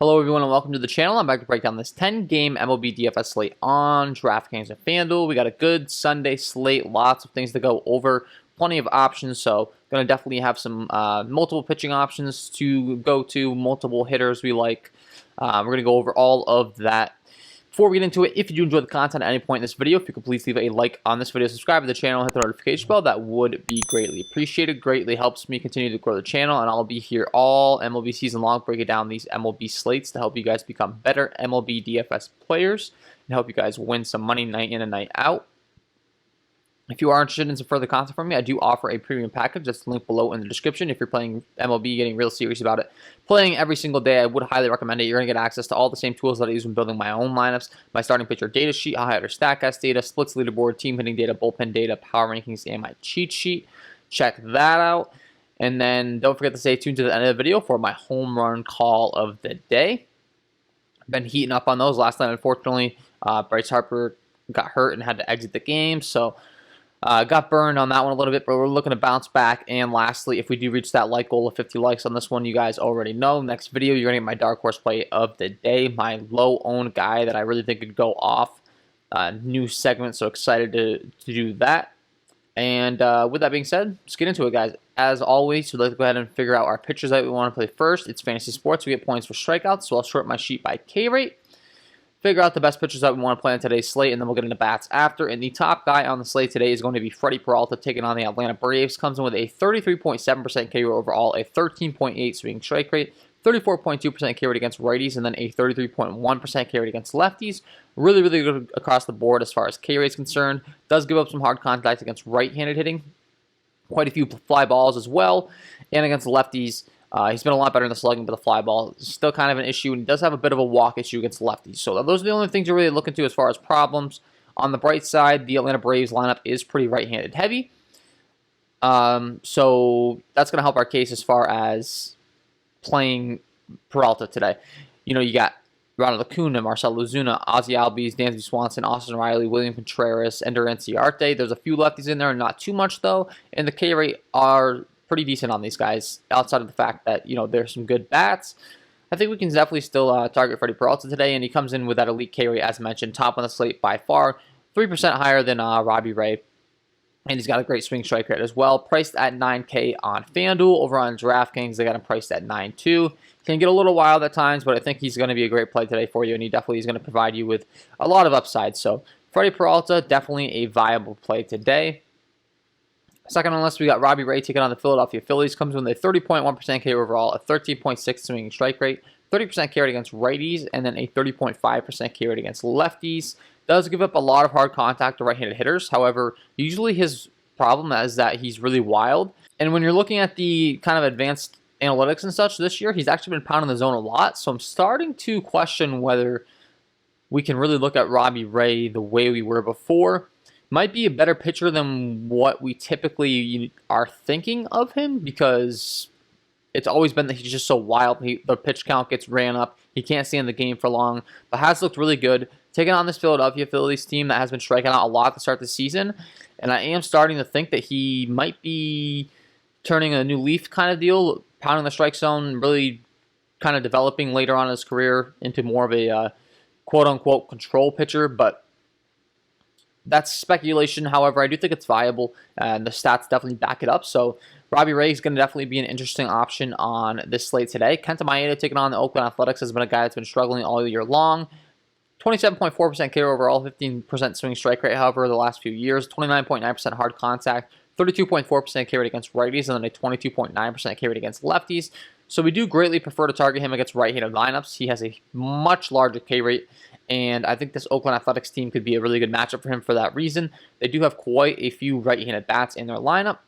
Hello everyone and welcome to the channel. I'm back to break down this 10-game MLB DFS slate on DraftKings and FanDuel. We got a good Sunday slate, lots of things to go over, plenty of options, so going to definitely have some multiple pitching options to go to, multiple hitters we like. We're going to go over all of that. Before we get into it, if you do enjoy the content at any point in this video, if you could please leave a like on this video, subscribe to the channel, hit the notification bell, that would be greatly appreciated. Greatly helps me continue to grow the channel, and I'll be here all MLB season long breaking down these MLB slates to help you guys become better MLB DFS players and help you guys win some money night in and night out. If you are interested in some further content from me, I do offer a premium package that's linked below in the description. If you're playing MLB, getting real serious about it, playing every single day, I would highly recommend it. You're going to get access to all the same tools that I use when building my own lineups, my starting pitcher data sheet, high hitter StatCast data, splits leaderboard, team hitting data, bullpen data, power rankings, and my cheat sheet. Check that out. And then don't forget to stay tuned to the end of the video for my home run call of the day. I've been heating up on those. Last night, unfortunately, Bryce Harper got hurt and had to exit the game, so got burned on that one a little bit, but we're looking to bounce back. And lastly, if we do reach that like goal of 50 likes on this one, you guys already know. Next video, you're going to get my dark horse play of the day, my low-owned guy that I really think could go off. New segment, so excited to do that. And with that being said, let's get into it, guys. As always, we'd like to go ahead and figure out our pitchers that we want to play first. It's fantasy sports. We get points for strikeouts, so I'll short my sheet by K rate. Figure out the best pitchers that we want to play on today's slate, and then we'll get into bats after. And the top guy on the slate today is going to be Freddie Peralta, taking on the Atlanta Braves. Comes in with a 33.7% K rate overall, a 13.8 swinging strike rate, 34.2% K rate against righties, and then a 33.1% K rate against lefties. Really, really good across the board as far as K rate is concerned. Does give up some hard contact against right-handed hitting. Quite a few fly balls as well. And against lefties, he's been a lot better in the slugging, but the fly ball is still kind of an issue, and he does have a bit of a walk issue against lefties. So those are the only things you're really looking to as far as problems. On the bright side, the Atlanta Braves lineup is pretty right-handed heavy. So that's going to help our case as far as playing Peralta today. You know, you got Ronald Acuna, Marcell Ozuna, Ozzie Albies, Dansby Swanson, Austin Riley, William Contreras, Ender Inciarte. There's a few lefties in there, not too much though, and the K rate are pretty decent on these guys, outside of the fact that, you know, there's some good bats. I think we can definitely still target Freddie Peralta today, and he comes in with that elite K rate, as mentioned, top on the slate by far, 3% higher than Robbie Ray, and he's got a great swing strike rate as well. Priced at $9K on FanDuel. Over on DraftKings, they got him priced at $9.2. Can get a little wild at times, but I think he's going to be a great play today for you, and he definitely is going to provide you with a lot of upside. So Freddie Peralta, definitely a viable play today. Second on the list, we got Robbie Ray taking on the Philadelphia Phillies. Comes with a 30.1% K overall, a 13.6 swinging strike rate, 30% K rate against righties, and then a 30.5% K rate against lefties. Does give up a lot of hard contact to right-handed hitters. However, usually his problem is that he's really wild. And when you're looking at the kind of advanced analytics and such this year, he's actually been pounding the zone a lot. So I'm starting to question whether we can really look at Robbie Ray the way we were before. Might be a better pitcher than what we typically are thinking of him, because it's always been that he's just so wild. The pitch count gets ran up. He can't stay in the game for long, but has looked really good. Taking on this Philadelphia Phillies team that has been striking out a lot to start the season, and I am starting to think that he might be turning a new leaf kind of deal, pounding the strike zone, really kind of developing later on in his career into more of a quote-unquote control pitcher, but that's speculation. However, I do think it's viable, and the stats definitely back it up. So Robbie Ray is going to definitely be an interesting option on this slate today. Kenta Maeda taking on the Oakland Athletics has been a guy that's been struggling all year long. 27.4% K overall, 15% swing strike rate, however, the last few years. 29.9% hard contact, 32.4% K rate against righties, and then a 22.9% K rate against lefties. So we do greatly prefer to target him against right-handed lineups. He has a much larger K rate, and I think this Oakland Athletics team could be a really good matchup for him for that reason. They do have quite a few right-handed bats in their lineup.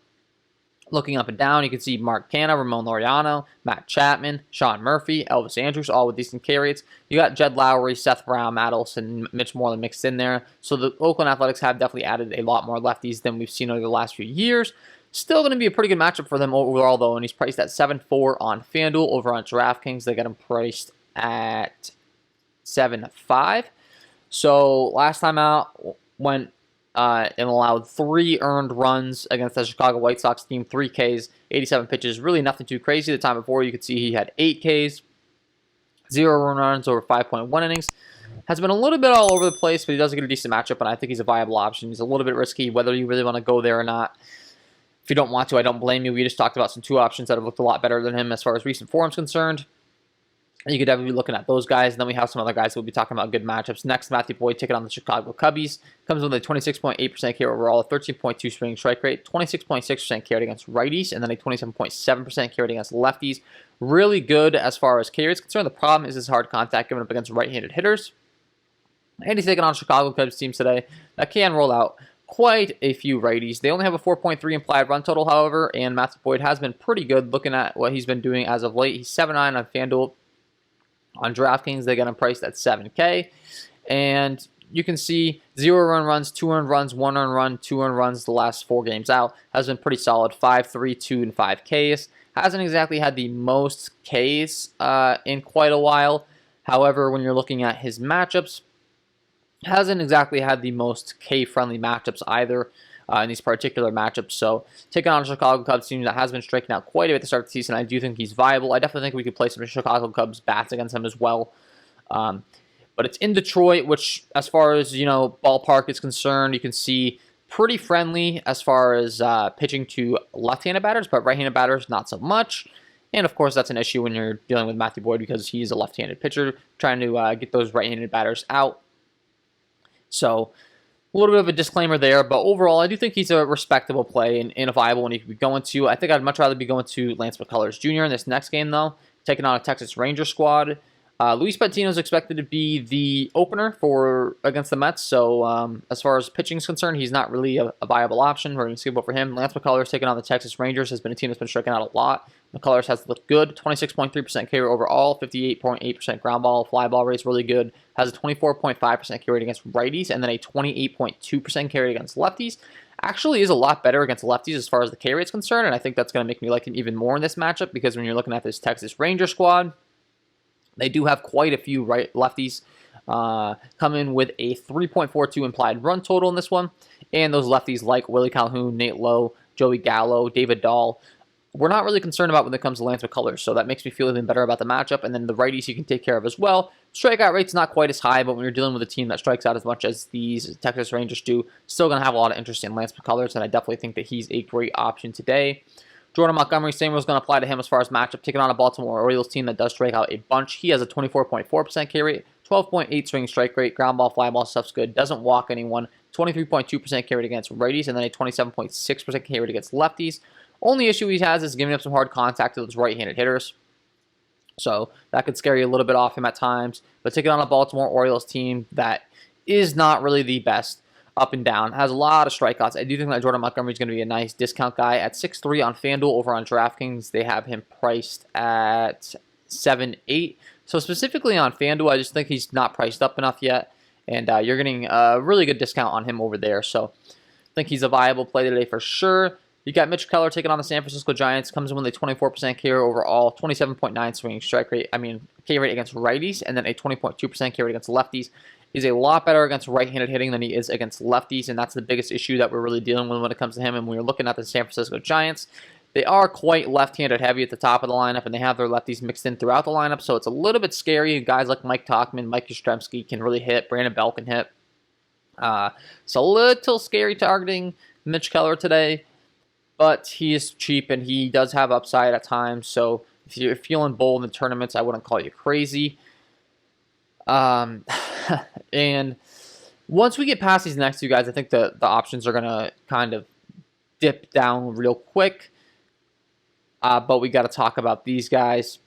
Looking up and down, you can see Mark Canha, Ramon Laureano, Matt Chapman, Sean Murphy, Elvis Andrus, all with decent K rates. You got Jed Lowry, Seth Brown, Matt Olson, Mitch Moreland mixed in there. So the Oakland Athletics have definitely added a lot more lefties than we've seen over the last few years. Still going to be a pretty good matchup for them overall, though, and he's priced at 7.4 on FanDuel. Over on DraftKings, they got him priced at 7.5. So last time out, went and allowed 3 earned runs against the Chicago White Sox team, 3 Ks, 87 pitches, really nothing too crazy. The time before, you could see he had 8 Ks. 0 run runs over 5.1 innings. Has been a little bit all over the place, but he does get a decent matchup, and I think he's a viable option. He's a little bit risky, whether you really want to go there or not. If you don't want to, I don't blame you. We just talked about some 2 options that have looked a lot better than him as far as recent form's concerned. You could definitely be looking at those guys. And then we have some other guys that we'll be talking about good matchups. Next, Matthew Boyd taking on the Chicago Cubbies. Comes with a 26.8% K overall, a 13.2 swinging strike rate, 26.6% carried against righties, and then a 27.7% carried against lefties. Really good as far as K rate is concerned. The problem is his hard contact given up against right-handed hitters. And he's taking on Chicago Cubs teams today that can roll out quite a few righties. They only have a 4.3 implied run total, however, and Matthew Boyd has been pretty good looking at what he's been doing as of late. He's 7-9 on FanDuel. On DraftKings, they got him priced at $7K. And you can see 0 earned runs, 2 earned runs, 1 earned run, 2 earned runs the last 4 games out. Has been pretty solid, 5, 3, 2, and 5 Ks. Hasn't exactly had the most Ks in quite a while. However, when you're looking at his matchups, hasn't exactly had the most K-friendly matchups either in these particular matchups. So taking on a Chicago Cubs team that has been striking out quite a bit at the start of the season, I do think he's viable. I definitely think we could play some Chicago Cubs bats against him as well. But it's in Detroit, which as far as, ballpark is concerned, you can see pretty friendly as far as pitching to left-handed batters, but right-handed batters, not so much. And, of course, that's an issue when you're dealing with Matthew Boyd because he's a left-handed pitcher trying to get those right-handed batters out. So a little bit of a disclaimer there, but overall, I do think he's a respectable play and a viable one you could be going to. I think I'd much rather be going to Lance McCullers Jr. in this next game, though, taking on a Texas Ranger squad. Luis Patino is expected to be the opener against the Mets, so as far as pitching is concerned, he's not really a viable option. We're going to see about for him. Lance McCullers taking on the Texas Rangers has been a team that's been striking out a lot. McCullers has looked good, 26.3% K rate overall, 58.8% ground ball, fly ball rate's really good, has a 24.5% K rate against righties, and then a 28.2% K rate against lefties. Actually is a lot better against lefties as far as the K rate's concerned, and I think that's going to make me like him even more in this matchup because when you're looking at this Texas Ranger squad, they do have quite a few lefties come in with a 3.42 implied run total in this one, and those lefties like Willie Calhoun, Nate Lowe, Joey Gallo, David Dahl, we're not really concerned about when it comes to Lance McCullers, so that makes me feel even better about the matchup. And then the righties you can take care of as well. Strikeout rate's not quite as high, but when you're dealing with a team that strikes out as much as these Texas Rangers do, still going to have a lot of interest in Lance McCullers, and I definitely think that he's a great option today. Jordan Montgomery, same was going to apply to him as far as matchup, taking on a Baltimore Orioles team that does strike out a bunch. He has a 24.4% K rate, 12.8 swing strike rate, ground ball, fly ball stuff's good, doesn't walk anyone, 23.2% K rate against righties, and then a 27.6% K rate against lefties. Only issue he has is giving up some hard contact to those right-handed hitters. So that could scare you a little bit off him at times. But taking on a Baltimore Orioles team that is not really the best up and down, has a lot of strikeouts. I do think that Jordan Montgomery is going to be a nice discount guy. At 6.3 on FanDuel over on DraftKings, they have him priced at 7.8. So specifically on FanDuel, I just think he's not priced up enough yet. And you're getting a really good discount on him over there. So I think he's a viable play today for sure. You got Mitch Keller taking on the San Francisco Giants. Comes in with a 24% K rate overall, 27.9 swinging strike rate. K rate against righties, and then a 20.2% K rate against lefties. He's a lot better against right-handed hitting than he is against lefties, and that's the biggest issue that we're really dealing with when it comes to him. And when you're looking at the San Francisco Giants, they are quite left-handed heavy at the top of the lineup, and they have their lefties mixed in throughout the lineup, so it's a little bit scary. Guys like Mike Tauchman, Mike Yastrzemski can really hit. Brandon Bell can hit. It's a little scary targeting Mitch Keller today. But he is cheap, and he does have upside at times. So if you're feeling bold in tournaments, I wouldn't call you crazy. And once we get past these next two guys, I think the options are going to kind of dip down real quick. But we got to talk about these guys.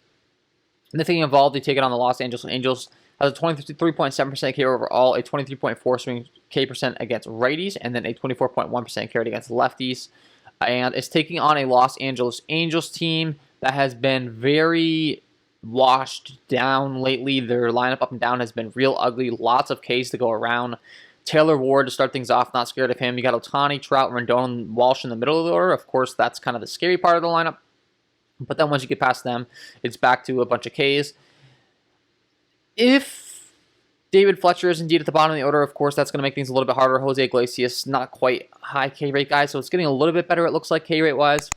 And the thing involved, they take it on the Los Angeles Angels. Has a 23.7% K overall, a 23.4 swing K percent against righties, and then a 24.1% K rate against lefties. And it's taking on a Los Angeles Angels team that has been very washed down lately. Their lineup up and down has been real ugly. Lots of Ks to go around. Taylor Ward to start things off, not scared of him. You got Ohtani, Trout, Rendon, and Walsh in the middle of the order. Of course, that's kind of the scary part of the lineup. But then once you get past them, it's back to a bunch of Ks. If David Fletcher is indeed at the bottom of the order, of course, that's going to make things a little bit harder. Jose Iglesias, not quite high K rate guy, so it's getting a little bit better, it looks like, K rate wise.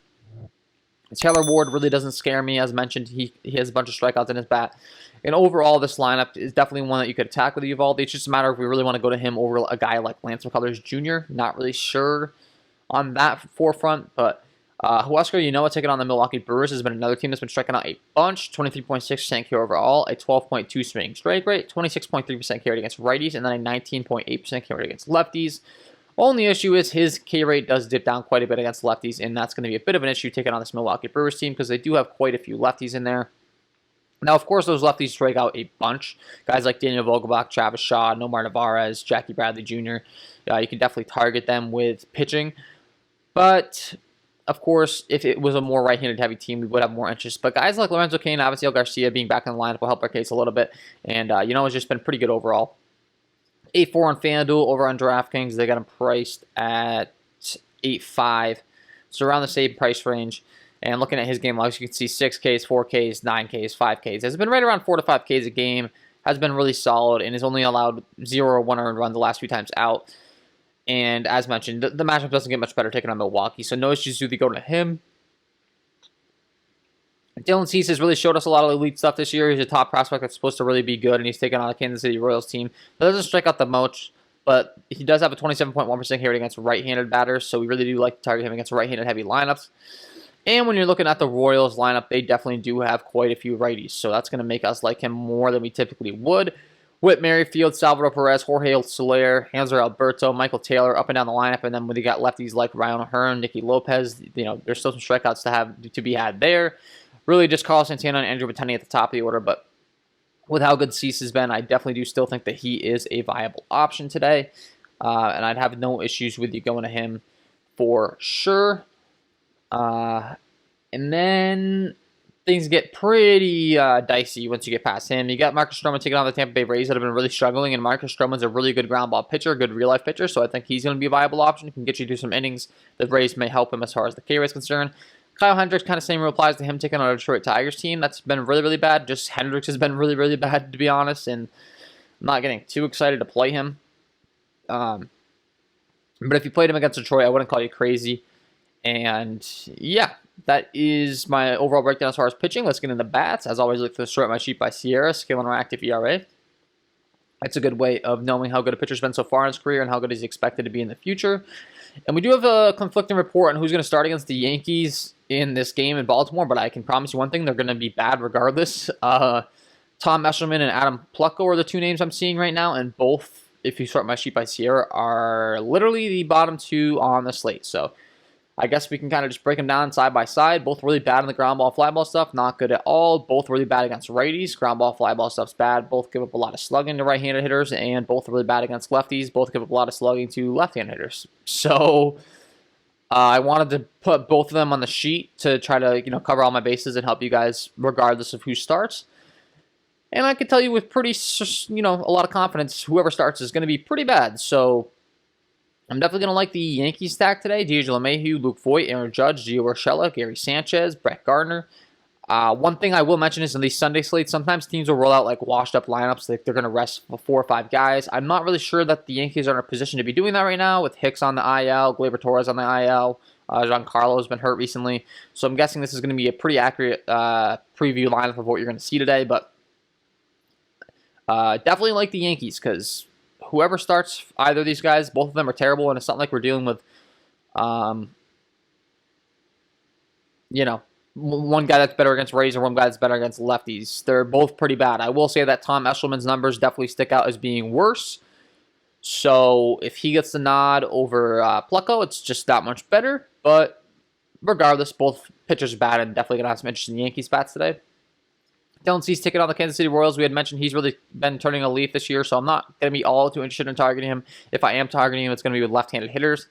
Taylor Ward really doesn't scare me. As mentioned, he has a bunch of strikeouts in his bat. And overall, this lineup is definitely one that you could attack with Uvalde. It's just a matter if we really want to go to him over a guy like Lance McCullers Jr. Not really sure on that forefront, but Huascar, you know what, taking on the Milwaukee Brewers has been another team that's been striking out a bunch. 23.6% K overall, a 12.2 swinging strike rate, 26.3% K rate against righties, and then a 19.8% K rate against lefties. Only issue is his K rate does dip down quite a bit against lefties, and that's going to be a bit of an issue taking on this Milwaukee Brewers team because they do have quite a few lefties in there. Now, of course, those lefties strike out a bunch. Guys like Daniel Vogelbach, Travis Shaw, Nomar Narvaez, Jackie Bradley Jr., you can definitely target them with pitching. But, of course, if it was a more right-handed heavy team, we would have more interest. But guys like Lorenzo Cain, Avisail Garcia being back in the lineup will help our case a little bit. And, it's just been pretty good overall. 8-4 on FanDuel over on DraftKings. They got him priced at 8-5. So around the same price range. And looking at his game logs, you can see 6Ks, 4Ks, 9Ks, 5Ks. It's been right around 4 to 5Ks a game. Has been really solid and has only allowed 0 or 1 earned run the last few times out. And as mentioned, the matchup doesn't get much better taking on Milwaukee. So no issues with going to him. Dylan Cease has really showed us a lot of elite stuff this year. He's a top prospect that's supposed to really be good, and he's taking on the Kansas City Royals team. That doesn't strike out the most, but he does have a 27.1% K rate against right-handed batters, so we really do like to target him against right-handed heavy lineups. And when you're looking at the Royals lineup, they definitely do have quite a few righties, so that's going to make us like him more than we typically would. Whit Merrifield, Salvador Perez, Jorge Soler, Hanser Alberto, Michael Taylor up and down the lineup, and then when you got lefties like Ryan O'Hearn, Nicky Lopez, there's still some strikeouts to be had there. Really just Carlos Santana and Andrew Bettini at the top of the order, but with how good Cease has been, I definitely do still think that he is a viable option today, and I'd have no issues with you going to him for sure. And then things get pretty dicey once you get past him. You got Marcus Stroman taking on the Tampa Bay Rays that have been really struggling, and Marcus Stroman's a really good ground ball pitcher, good real-life pitcher, so I think he's going to be a viable option. He can get you through some innings. The Rays may help him as far as the K rate is concerned. Kyle Hendricks, kind of same applies to him taking on a Detroit Tigers team. That's been really, really bad. Just Hendricks has been really, really bad, to be honest, and I'm not getting too excited to play him. But if you played him against Detroit, I wouldn't call you crazy. And yeah, that is my overall breakdown as far as pitching. Let's get into bats. As always, look to sort my sheet by Sierra, scaling our active ERA. That's a good way of knowing how good a pitcher's been so far in his career and how good he's expected to be in the future. And we do have a conflicting report on who's going to start against the Yankees in this game in Baltimore, but I can promise you one thing, they're going to be bad regardless. Tom Eshelman and Adam Plucko are the two names I'm seeing right now, and both, if you sort my sheet by Sierra, are literally the bottom two on the slate. So I guess we can kind of just break them down side by side. Both really bad in the ground ball, fly ball stuff, not good at all. Both really bad against righties. Ground ball, fly ball stuff's bad. Both give up a lot of slugging to right-handed hitters, and both really bad against lefties. Both give up a lot of slugging to left-handed hitters. So I wanted to put both of them on the sheet to try to cover all my bases and help you guys regardless of who starts. And I can tell you with pretty a lot of confidence, whoever starts is going to be pretty bad. So I'm definitely going to like the Yankees stack today. DJ LeMahieu, Luke Voit, Aaron Judge, Gio Urshela, Gary Sanchez, Brett Gardner. One thing I will mention is in these Sunday slates, sometimes teams will roll out like washed-up lineups. Like they're going to rest 4 or 5 guys. I'm not really sure that the Yankees are in a position to be doing that right now with Hicks on the IL, Gleyber Torres on the IL. Giancarlo has been hurt recently. So I'm guessing this is going to be a pretty accurate preview lineup of what you're going to see today. But definitely like the Yankees because whoever starts either of these guys, both of them are terrible, and it's not like we're dealing with, one guy that's better against righties and one guy that's better against lefties. They're both pretty bad. I will say that Tom Eshelman's numbers definitely stick out as being worse. So if he gets the nod over Plucko, it's just that much better. But regardless, both pitchers are bad and definitely going to have some interest in the Yankees bats today. Dylan Cease taking on the Kansas City Royals. We had mentioned he's really been turning a leaf this year, so I'm not going to be all too interested in targeting him. If I am targeting him, it's going to be with left-handed hitters.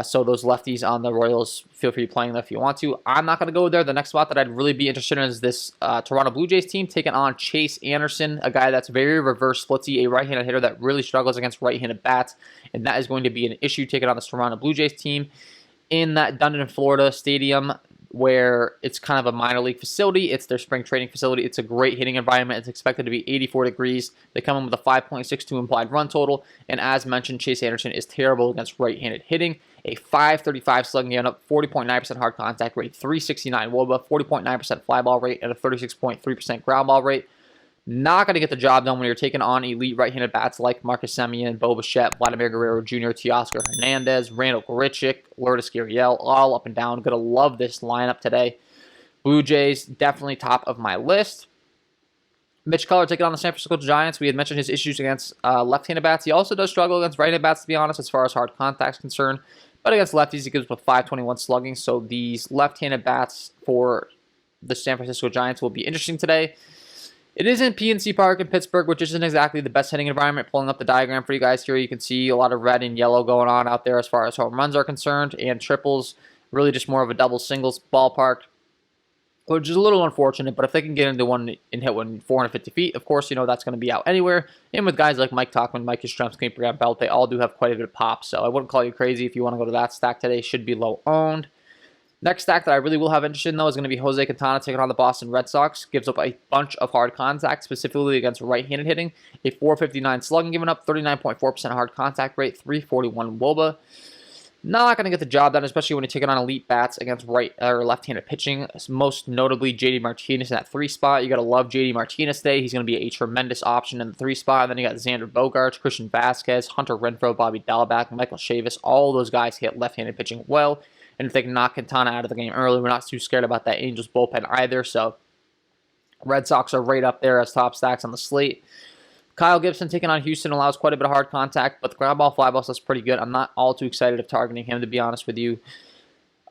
So those lefties on the Royals, feel free playing them if you want to. I'm not going to go there. The next spot that I'd really be interested in is this Toronto Blue Jays team taking on Chase Anderson, a guy that's very reverse splitsy, a right-handed hitter that really struggles against right-handed bats, and that is going to be an issue taking on this Toronto Blue Jays team in that Dundon, Florida stadium. where it's kind of a minor league facility. It's their spring training facility. It's a great hitting environment. It's expected to be 84 degrees. They come in with a 5.62 implied run total. And as mentioned, Chase Anderson is terrible against right-handed hitting. A 535 slugging given up, 40.9% hard contact rate, 369 WOBA, 40.9% fly ball rate, and a 36.3% ground ball rate. Not going to get the job done when you're taking on elite right-handed bats like Marcus Semien, Bo Bichette, Vladimir Guerrero Jr., Teoscar Hernandez, Randall Grichuk, Lourdes Gurriel, all up and down. Going to love this lineup today. Blue Jays, definitely top of my list. Mitch Keller taking on the San Francisco Giants. We had mentioned his issues against left-handed bats. He also does struggle against right-handed bats, to be honest, as far as hard contact is concerned. But against lefties, he gives up a 521 slugging. So these left-handed bats for the San Francisco Giants will be interesting today. It is in PNC Park in Pittsburgh, which isn't exactly the best hitting environment. Pulling up the diagram for you guys here, you can see a lot of red and yellow going on out there as far as home runs are concerned, and triples, really just more of a double singles ballpark, which is a little unfortunate. But if they can get into one and hit one 450 feet, of course, that's going to be out anywhere. And with guys like Mike Tauchman, Mike Yastrzemski, Brant Belt, they all do have quite a bit of pop. So I wouldn't call you crazy if you want to go to that stack today. Should be low owned. Next stack that I really will have interest in, though, is going to be Jose Quintana taking on the Boston Red Sox. Gives up a bunch of hard contact, specifically against right-handed hitting. A 459 slugging given up, 39.4% hard contact rate, 341 WOBA. Not going to get the job done, especially when you're taking on elite bats against right or left-handed pitching. Most notably, JD Martinez in that 3 spot. You got to love JD Martinez today. He's going to be a tremendous option in the 3 spot. And then you got Xander Bogaerts, Christian Vasquez, Hunter Renfroe, Bobby Dalbec, Michael Chavis. All those guys hit left-handed pitching well. And if they can knock Quintana out of the game early, we're not too scared about that Angels bullpen either. So Red Sox are right up there as top stacks on the slate. Kyle Gibson taking on Houston allows quite a bit of hard contact, but the ground ball, fly ball stuff's pretty good. I'm not all too excited of targeting him, to be honest with you.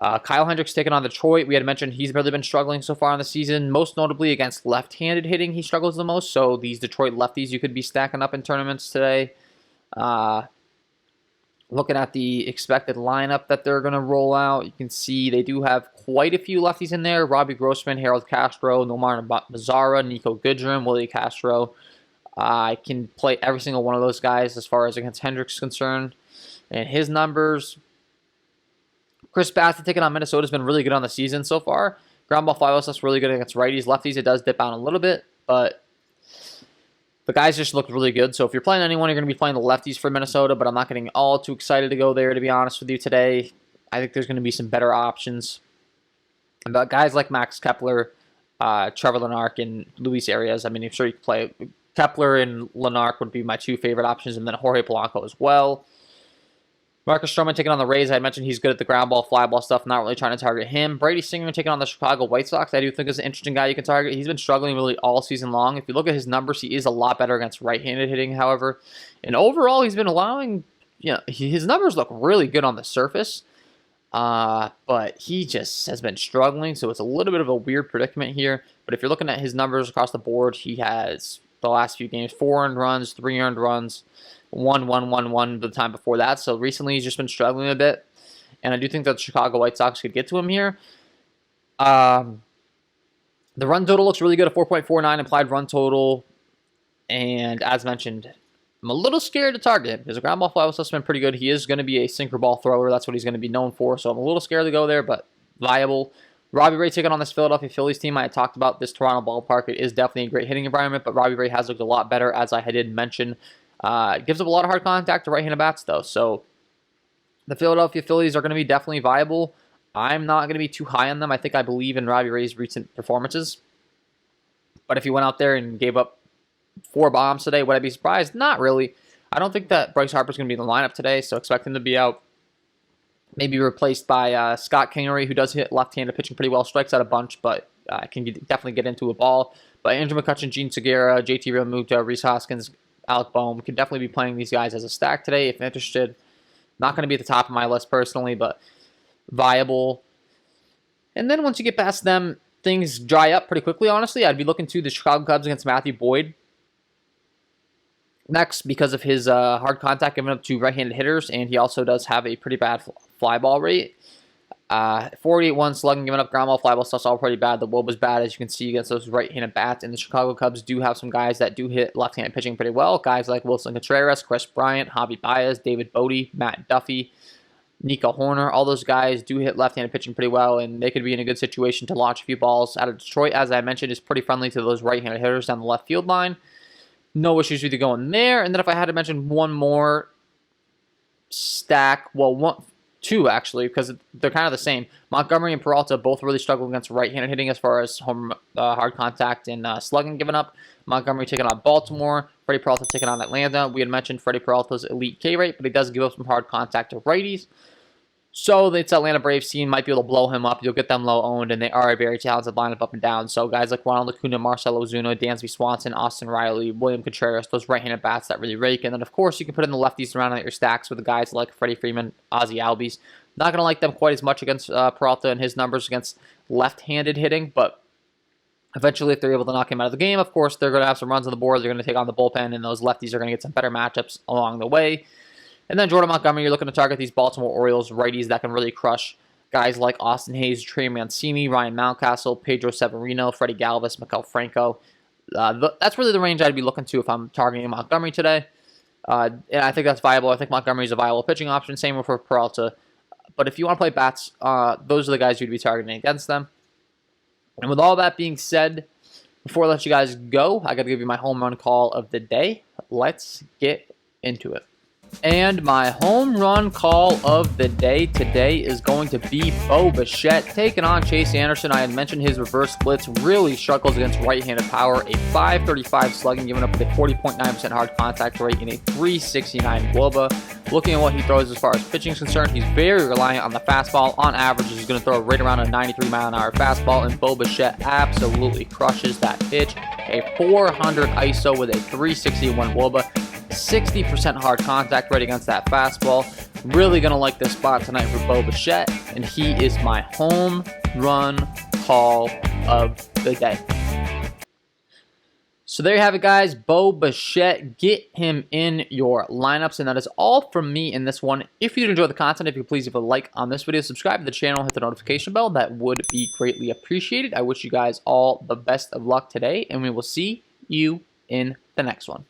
Kyle Hendricks taking on Detroit. We had mentioned he's really been struggling so far in the season, most notably against left-handed hitting. He struggles the most, so these Detroit lefties you could be stacking up in tournaments today. Looking at the expected lineup that they're going to roll out, you can see they do have quite a few lefties in there. Robbie Grossman, Harold Castro, Nomar Mazara, Nico Goodrum, Willie Castro. I can play every single one of those guys as far as against Hendricks is concerned. And his numbers, Chris Bassett taking on Minnesota has been really good on the season so far. Ground ball, fly ball stuff's really good against righties. Lefties, it does dip out a little bit, but the guys just look really good. So if you're playing anyone, you're going to be playing the lefties for Minnesota, but I'm not getting all too excited to go there, to be honest with you, today. I think there's going to be some better options. But guys like Max Kepler, Trevor Larnach, and Luis Arias, I mean, I'm sure you can play. Kepler and Larnach would be my 2 favorite options, and then Jorge Polanco as well. Marcus Stroman taking on the Rays. I mentioned he's good at the ground ball, fly ball stuff. Not really trying to target him. Brady Singer taking on the Chicago White Sox. I do think is an interesting guy you can target. He's been struggling really all season long. If you look at his numbers, he is a lot better against right-handed hitting, however. And overall, he's been allowing, his numbers look really good on the surface. But he just has been struggling, so it's a little bit of a weird predicament here. But if you're looking at his numbers across the board, he has the last few games 4 earned runs, 3 earned runs, 1 the time before that. So recently he's just been struggling a bit. And I do think that the Chicago White Sox could get to him here. The run total looks really good, a 4.49 implied run total. And as mentioned, I'm a little scared to target him because the ground ball fly ball stuff's been pretty good. He is going to be a sinker ball thrower. That's what he's going to be known for. So I'm a little scared to go there, but viable. Robbie Ray taking on this Philadelphia Phillies team. I had talked about this Toronto ballpark. It is definitely a great hitting environment, but Robbie Ray has looked a lot better, as I did mention. Gives up a lot of hard contact to right-handed bats, though. So the Philadelphia Phillies are going to be definitely viable. I'm not going to be too high on them. I believe in Robbie Ray's recent performances. But if he went out there and gave up 4 bombs today, would I be surprised? Not really. I don't think that Bryce Harper's going to be in the lineup today, so expect him to be out. Maybe replaced by Scott Kingery, who does hit left-handed pitching pretty well, strikes out a bunch, but can definitely get into a ball. But Andrew McCutchen, Gene Segura, JT Realmuto, Rhys Hoskins, Alec Boehm could definitely be playing these guys as a stack today if interested. Not going to be at the top of my list personally, but viable. And then once you get past them, things dry up pretty quickly, honestly. I'd be looking to the Chicago Cubs against Matthew Boyd next because of his hard contact given up to right-handed hitters, and he also does have a pretty bad fly ball rate. 48-1 slugging, giving up ground ball, fly ball stuff's all pretty bad. The wob was bad, as you can see, against those right-handed bats. And the Chicago Cubs do have some guys that do hit left-handed pitching pretty well. Guys like Wilson Contreras, Chris Bryant, Javi Baez, David Bodie, Matt Duffy. Nico Horner. All those guys do hit left-handed pitching pretty well, and they could be in a good situation to launch a few balls out of Detroit. As I mentioned, is pretty friendly to those right-handed hitters down the left field line. No issues with you going there. And then if I had to mention one more stack, well, two actually, because they're kind of the same. Montgomery and Peralta both really struggle against right-handed hitting as far as home hard contact and slugging given up. Montgomery taking on Baltimore, Freddie Peralta taking on Atlanta. We had mentioned Freddie Peralta's elite K rate, but he does give up some hard contact to righties. So it's Atlanta Braves team might be able to blow him up. You'll get them low owned, and they are a very talented lineup up and down. So guys like Ronald Acuna, Marcell Ozuna, Dansby Swanson, Austin Riley, William Contreras, those right-handed bats that really rake. And then of course you can put in the lefties around at your stacks with the guys like Freddie Freeman, Ozzie Albies. Not going to like them quite as much against Peralta and his numbers against left-handed hitting, but eventually if they're able to knock him out of the game, of course they're going to have some runs on the board. They're going to take on the bullpen, and those lefties are going to get some better matchups along the way. And then Jordan Montgomery, you're looking to target these Baltimore Orioles righties that can really crush guys like Austin Hayes, Trey Mancini, Ryan Mountcastle, Pedro Severino, Freddie Galvis, Maikel Franco. That's really the range I'd be looking to if I'm targeting Montgomery today. And I think that's viable. I think Montgomery is a viable pitching option. Same for Peralta. But if you want to play bats, those are the guys you'd be targeting against them. And with all that being said, before I let you guys go, I got to give you my home run call of the day. Let's get into it. And my home run call of the day today is going to be Bo Bichette taking on Chase Anderson. I had mentioned his reverse splits really struggles against right-handed power. A .535 slugging given up with a 40.9% hard contact rate and a .369 WOBA. Looking at what he throws as far as pitching is concerned, he's very reliant on the fastball. On average, he's going to throw right around a 93-mile-an-hour fastball, and Bo Bichette absolutely crushes that pitch. A 400 ISO with a .361 WOBA. 60% hard contact rate against that fastball. Really going to like this spot tonight for Bo Bichette, and he is my home run call of the day. So there you have it, guys. Bo Bichette, get him in your lineups, and that is all from me in this one. If you did enjoy the content, if you please leave a like on this video, subscribe to the channel, hit the notification bell. That would be greatly appreciated. I wish you guys all the best of luck today, and we will see you in the next one.